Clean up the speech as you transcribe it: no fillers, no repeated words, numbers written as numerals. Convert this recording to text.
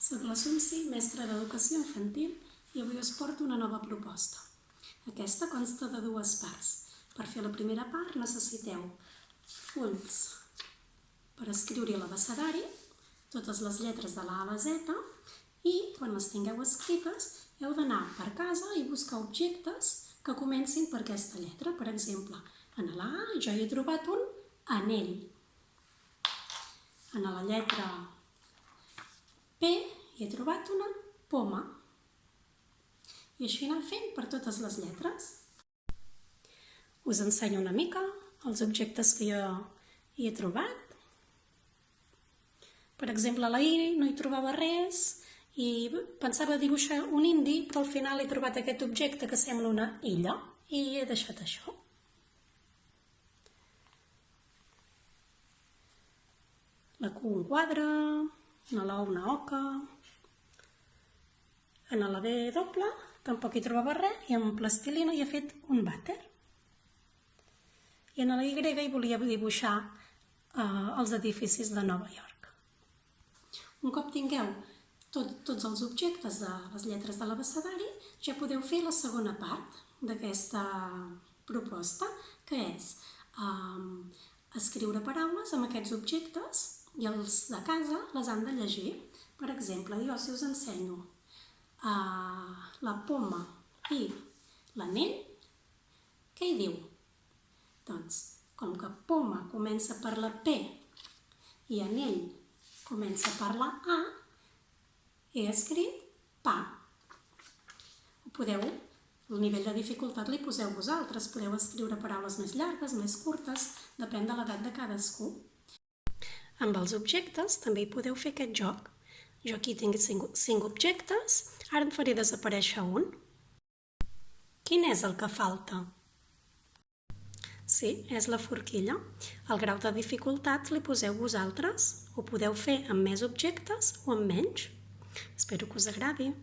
Soc la Sumpsi, mestra d'Educació Infantil, i avui us porto una nova proposta. Aquesta consta de dues parts. Per fer la primera part necessiteu fulls per escriure l'abecedari, totes les lletres de la A a la Z, i quan les tingueu escrites heu d'anar per casa i buscar objectes que comencin per aquesta lletra. Per exemple, en la A jo hi he trobat un anell. En la lletra P hi he trobat una poma. I així anem fent per totes les lletres. Us ensenyo una mica els objectes que jo hi he trobat. Per exemple, a la I no hi trobava res i pensava dibuixar un indi, però al final he trobat aquest objecte que sembla una illa i he deixat això. La Q un quadre, en la O una oca, en la B doble tampoc hi trobava res i amb plastilina hi he fet un vàter. I en la Y hi volia dibuixar els edificis de Nova York. Un cop tingueu tots els objectes de les lletres de l'abecedari, ja podeu fer la segona part d'aquesta proposta, que és escriure paraules amb aquests objectes i els de casa les han de llegir. Per exemple, jo si us ensenyo la poma i l'anell, què hi diu? Doncs, com que poma comença per la P i anell comença per la A, he escrit pa. El nivell de dificultat li poseu vosaltres, podeu escriure paraules més llargues, més curtes, depèn de l'edat de cadascú. Amb els objectes també hi podeu fer aquest joc. Jo aquí tinc 5 objectes, ara en faré desaparèixer un. Quin és el que falta? Sí, és la forquilla. El grau de dificultat li poseu vosaltres. Ho podeu fer amb més objectes o amb menys. Espero que us agradi.